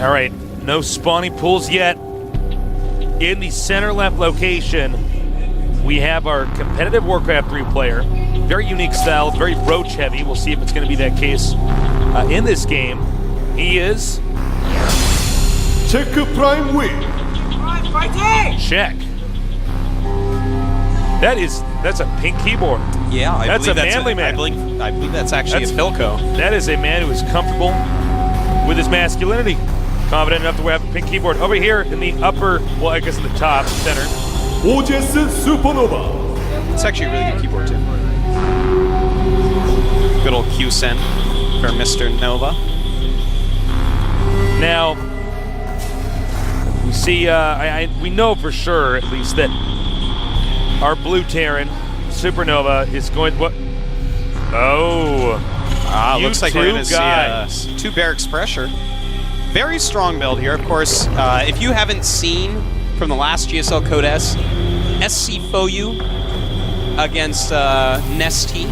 All right, no spawning pools yet. In the center left location, we have our competitive Warcraft 3 player. Very unique style, very roach heavy. We'll see if it's going to be that case in this game. He is Check Prime Win. Check. That's a pink keyboard. Yeah, That's a manly man. I believe that's actually a Philco. That is a man who is comfortable with his masculinity. Confident enough to have a pink keyboard. Over here in the upper, well, I guess in the top center. SuperNova. It's actually a really good keyboard too. Good old Q-Sen for Mr. Nova. Now, we see, we know for sure, at least, that our blue Terran, SuperNova, is going, what? Oh. Looks like we're going to see 2 barracks pressure. Very strong build here, of course. If you haven't seen from the last GSL Code S, SC Foyu against Nesty.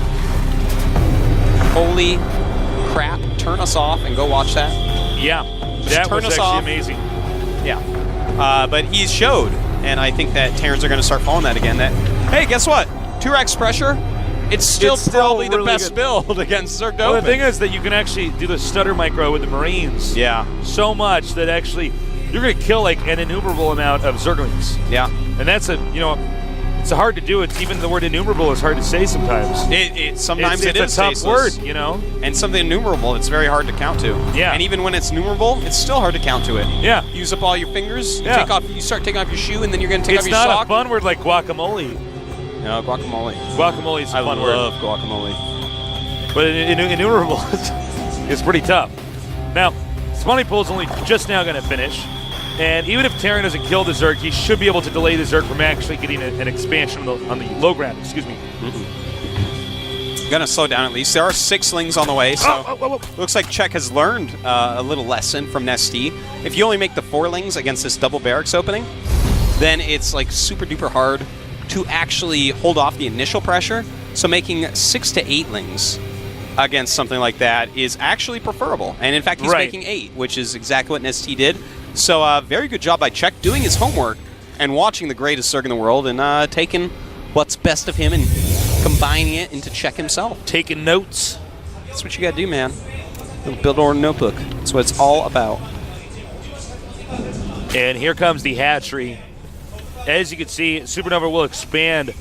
Holy crap. Turn us off and go watch that. Yeah, that was actually amazing. Yeah. But he showed, and I think that Terrans are going to start following that again, that, hey, guess what? 2 racks pressure, it's still probably the best build against Zerg Well, the thing is that you can actually do the stutter micro with the Marines. Yeah. So much that actually you're going to kill like an innumerable amount of Zerglings. Yeah. And that's it's hard to do. It's even the word innumerable is hard to say sometimes. Sometimes it's is a tough tasteless. word, And something innumerable, it's very hard to count to. Yeah. And even when it's numerable, it's still hard to count to it. Yeah. Use up all your fingers. Yeah. You start taking off your shoe, and then you're going to take off your sock. It's not a fun word like guacamole. No, guacamole. Guacamole is a fun word. I love guacamole. But innumerable is pretty tough. Now, spawning pool is only just now going to finish. And even if Terran doesn't kill the Zerg, he should be able to delay the Zerg from actually getting an expansion on the low ground. Excuse me. Gonna slow down at least. There are 6 slings on the way, so looks like Czech has learned a little lesson from Nesty. If you only make the 4-lings against this double barracks opening, then it's like super duper hard to actually hold off the initial pressure. So making 6 to 8-lings against something like that is actually preferable. And in fact, he's making 8, which is exactly what Nesty did. So very good job by Czech doing his homework and watching the greatest Zerg in the world and taking what's best of him and combining it into Czech himself. Taking notes. That's what you gotta do, man. Little build or notebook. That's what it's all about. And here comes the hatchery. As you can see, SuperNova will expand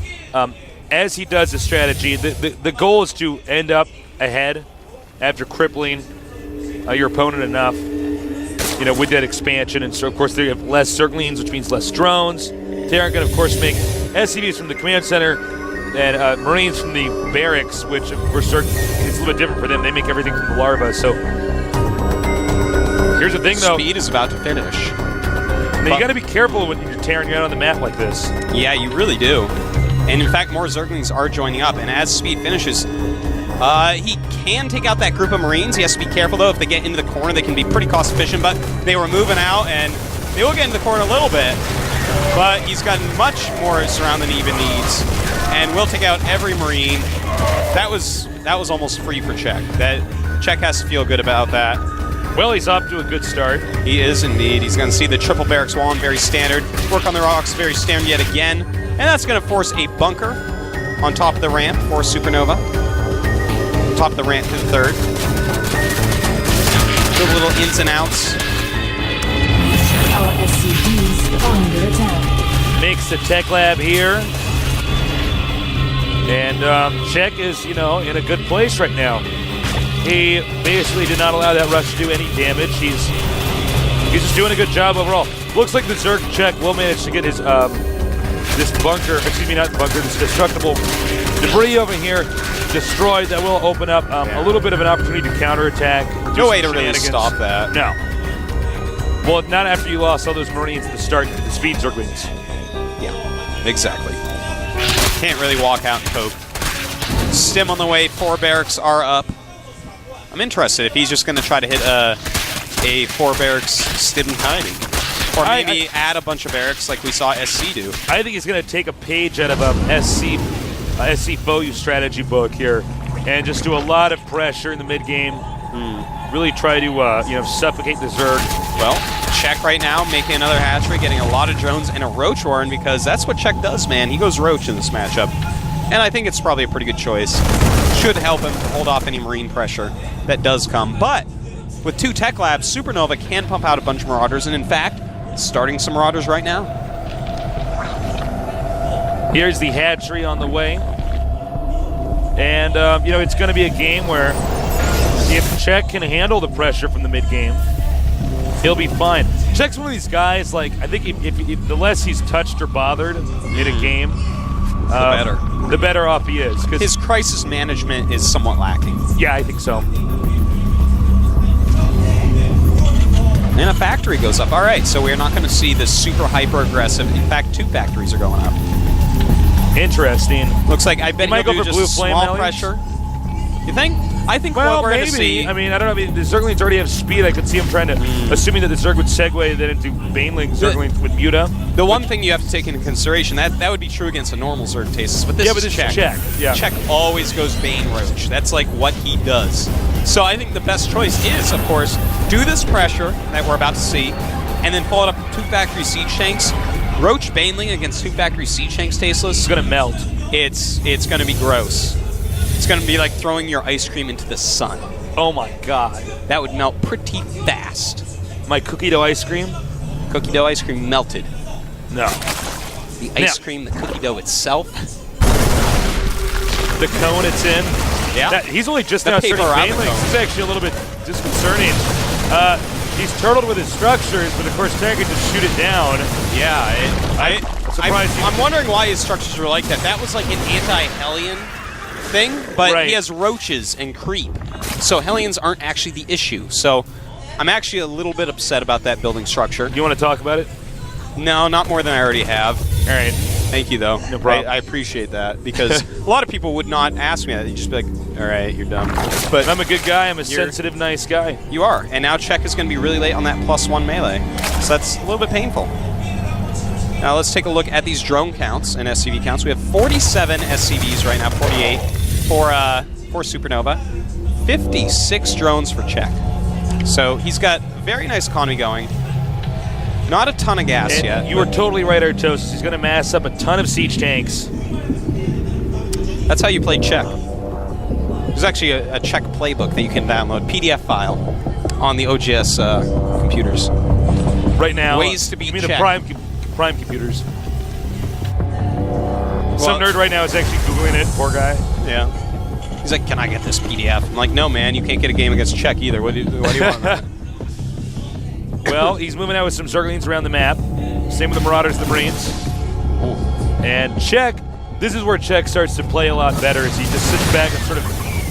as he does his strategy. The goal is to end up ahead after crippling your opponent enough, with that expansion. And so, of course, they have less Zerglings, which means less drones. Terran can, of course, make SCVs from the command center and Marines from the barracks, which, of course, it's a little bit different for them. They make everything from the larva. So here's the thing, though. Speed is about to finish. Now, you got to be careful when you're tearing you out on the map like this. Yeah, you really do. And in fact, more Zerglings are joining up. And as Speed finishes, he can take out that group of Marines. He has to be careful, though. If they get into the corner, they can be pretty cost efficient. But they were moving out, and they will get into the corner a little bit. But he's got much more surround than he even needs. And will take out every Marine. That was almost free for Czech. Czech has to feel good about that. Well, he's off to a good start. He is indeed. He's going to see the triple barracks wall, very standard. Work on the rocks, very standard yet again. And that's going to force a bunker on top of the ramp for SuperNova. Top of the ramp to the 3rd. Good little ins and outs. Our SCVs under attack. Makes the tech lab here. And Czech is, in a good place right now. He basically did not allow that rush to do any damage. He's just doing a good job overall. Looks like the Zerg Czech will manage to get his this bunker, excuse me, not bunker, this destructible debris over here destroyed. That will open up a little bit of an opportunity to counterattack. No way to really stop that. No. Well, not after you lost all those Marines at the start to the speed Zerglings. Yeah, exactly. Can't really walk out and cope. Stim on the way, 4 barracks are up. I'm interested if he's just going to try to hit a 4 barracks stim timing. Or maybe add a bunch of barracks like we saw SC do. I think he's going to take a page out of SC Foyu strategy book here and just do a lot of pressure in the mid-game really try to suffocate the Zerg. Well, Czech right now making another hatchery, getting a lot of drones and a Roach Warren, because that's what Czech does, man. He goes Roach in this matchup. And I think it's probably a pretty good choice. Should help him hold off any Marine pressure that does come. But with 2 Tech Labs, SuperNova can pump out a bunch of Marauders, and in fact, starting some Marauders right now. Here's the hatchery on the way. And, it's going to be a game where if Czech can handle the pressure from the mid-game, he'll be fine. Czech's one of these guys, like, I think if the less he's touched or bothered in a game, the better off he is. His crisis management is somewhat lacking. Yeah, I think so. And a factory goes up. All right, so we're not going to see this super hyper-aggressive. In fact, 2 factories are going up. Interesting. Looks like I bet might he'll go do for just blue a flame small pressure. You think? I think Well, what we're maybe. going to see... I mean, I don't know. I mean, the Zerglings already have speed. I could see him trying to, assuming that the Zerg would segue then into Baneling Zerglings with Muta. The one thing you have to take into consideration, that would be true against a normal Zerg Tasis, but this is Czech. Yeah. Czech always goes Bane Roach. That's like what he does. So I think the best choice is, of course, do this pressure that we're about to see, and then follow it up with 2 factory siege tanks. Roach Baneling against 2 factory siege tanks, Tasteless. It's going to melt. It's going to be gross. It's going to be like throwing your ice cream into the sun. Oh my god. That would melt pretty fast. My cookie dough ice cream? Cookie dough ice cream melted. No. The ice cream, the cookie dough itself. The cone it's in? Yeah. He's only just The now paper starting around the Banelings. cone. This is actually a little bit disconcerting. He's turtled with his structures, but of course Terran can just shoot it down. Yeah, I'm I'm wondering why his structures were like that. That was like an anti-Hellion thing, but Right. he has roaches and creep. So Hellions aren't actually the issue. So I'm actually a little bit upset about that building structure. You want to talk about it? No, not more than I already have. All right. Thank you, though. No problem. I appreciate that, because a lot of people would not ask me that. They'd just be like, all right, you're dumb. But I'm a good guy. I'm a sensitive, nice guy. you are. And now Czech is going to be really late on that +1 melee. So that's a little bit painful. Now let's take a look at these drone counts and SCV counts. We have 47 SCVs right now, 48 for SuperNova. 56 drones for Czech. So he's got very nice economy going. Not a ton of gas And yet. you were totally right, Artosis. He's going to mass up a ton of siege tanks. That's how you play Czech. There's actually a Czech playbook that you can download, PDF file, on the OGS computers. Right now. Ways to beat you mean Czech. the prime computers. Some nerd right now is actually Googling it, poor guy. Yeah. He's like, can I get this PDF? I'm like, no, man, you can't get a game against Czech either. What do you want, man? Well, he's moving out with some Zerglings around the map. Same with the Marauders, the Marines. And Czech, this is where Czech starts to play a lot better as he just sits back and sort of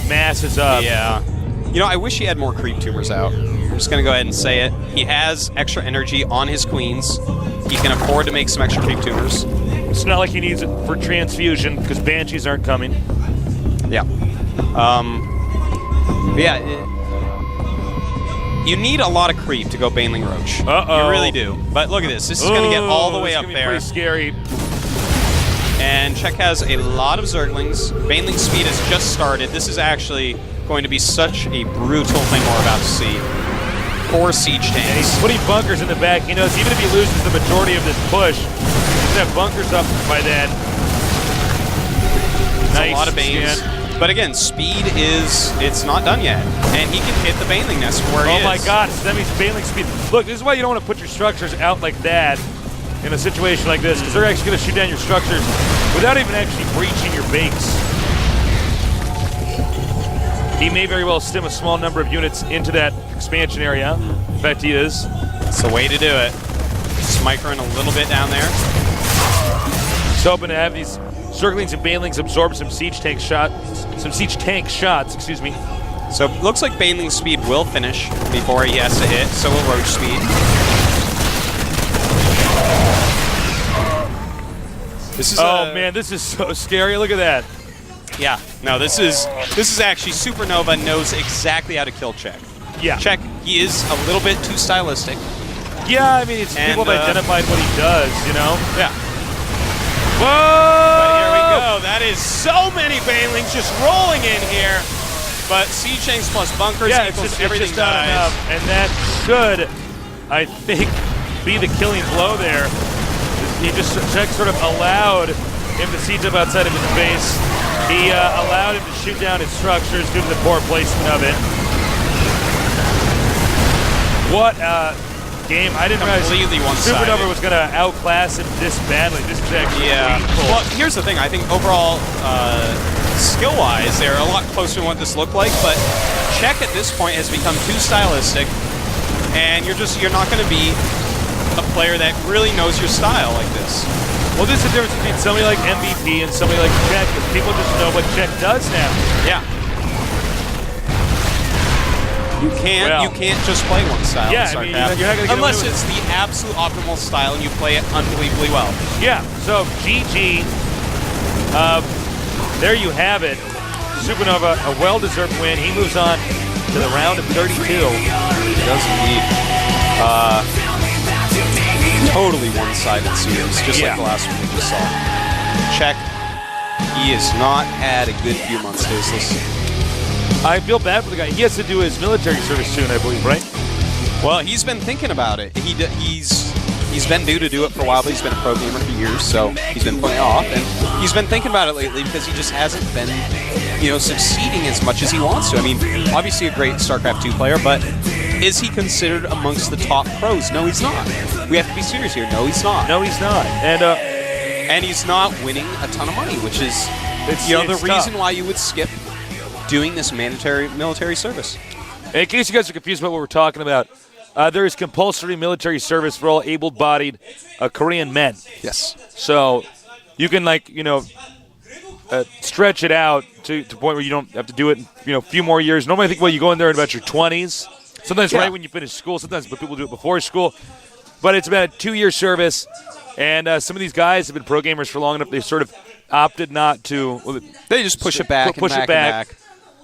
masses up. Yeah. You know, I wish he had more creep tumors out. I'm just going to go ahead and say it. He has extra energy on his queens. He can afford to make some extra creep tumors. It's not like he needs it for transfusion because Banshees aren't coming. Yeah. You need a lot of creep to go Baneling Roach. Uh-oh. You really do. But look at this. This is going to get all the way up This is there. gonna be pretty scary. And Czech has a lot of Zerglings. Baneling speed has just started. This is actually going to be such a brutal thing we're about to see. 4 siege And he's tanks. putting bunkers in the back. He knows even if he loses the majority of this push, he's going to have bunkers up by then. It's Nice a lot of Banes. scan. But again, speed it's not done yet. And he can hit the Baneling nest from where he is. Oh my god, that means Baneling speed. Look, this is why you don't want to put your structures out like that in a situation like this, because they're actually going to shoot down your structures without even actually breaching your base. He may very well stem a small number of units into that expansion area. In fact, he is. It's the way to do it. Smikering a little bit down there. He's hoping to have these Zerglings and Banelings absorb some siege tank shots, excuse me. So it looks like Baneling's speed will finish before he has to hit, so will Roach speed. This is man, this is so scary. Look at that. Yeah. No, this is actually SuperNova knows exactly how to kill Czech. Yeah. Czech, he is a little bit too stylistic. Yeah, I mean, it's people have identified what he does, you know? Yeah. Whoa! But here we go. That is so many Banelings just rolling in here. But siege chains plus bunkers Yeah, it's equals just, everything it's just not dies. enough. And that should, I think, be the killing blow there. He just sort of allowed him to siege up outside of his base. He allowed him to shoot down his structures due to the poor placement of it. What game. I didn't realize Completely one-sided. SuperNova was going to outclass him this badly. This is actually painful. Well, here's the thing. I think overall, skill-wise, they're a lot closer to what this looked like, but Czech at this point has become too stylistic, and you're not going to be a player that really knows your style like this. Well, this is the difference between somebody like MVP and somebody like Czech, because people just know what Czech does now. Yeah. You can't just play one style in I mean, Starcraft, you're not gonna get unless away with it's the absolute optimal style and you play it unbelievably well. Yeah, so GG. There you have it. SuperNova, a well-deserved win. He moves on to the round of 32. He does indeed. Totally one-sided series, just like the last one we just saw. Czech, he has not had a good few months, Tasteless. I feel bad for the guy. He has to do his military service soon, I believe, right? Well, he's been thinking about it. He's been due to do it for a while, but he's been a pro gamer for years, so he's been putting it off. And he's been thinking about it lately because he just hasn't been, succeeding as much as he wants to. I mean, obviously a great StarCraft 2 player, but is he considered amongst the top pros? No, he's not. We have to be serious here. No, he's not. No, he's not. And he's not winning a ton of money, which is the reason why you would skip doing this mandatory military service. In case you guys are confused about what we're talking about, there is compulsory military service for all able-bodied Korean men. Yes. So you can, stretch it out to the point where you don't have to do it in a few more years. Normally, I think you go in there in about your 20s. Sometimes right when you finish school. Sometimes people do it before school. But it's about a 2-year service. And some of these guys have been pro gamers for long enough. They sort of opted not to. Well, they just push it back and back.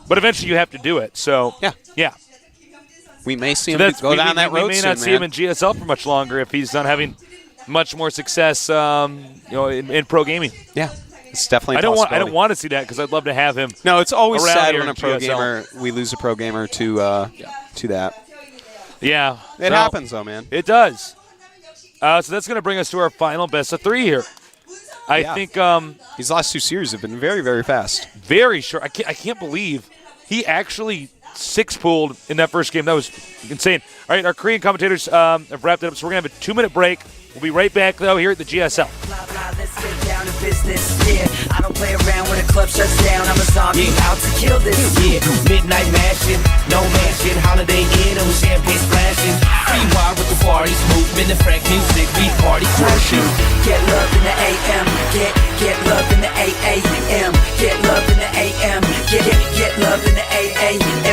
But eventually you have to do it. So, yeah. We may see him go down that road soon, We may not see him in GSL for much longer if he's not having much more success in pro gaming. Yeah. It's definitely a possibility. I don't want to see that because I'd love to have him. No, it's always sad here when a pro gamer, we lose a pro gamer to that. Yeah. It happens, though, man. It does. So that's going to bring us to our final best of 3 here. I think these last 2 series have been very, very fast. Very short. I can't believe he actually 6-pooled in that first game. That was insane. All right, our Korean commentators have wrapped it up, so we're going to have a 2-minute break. We'll be right back, though, here at the GSL. Let's get down to business, yeah. I don't play around when the club shuts down. I'm a zombie out to kill this, yeah. Midnight mashing, no mansion, Holiday Inn, and champagne splashing. Free wine with the parties, movement and frank music, we party crashing. Get love in the AM, get love in the AAM, get love in the AM, get love in the AAM.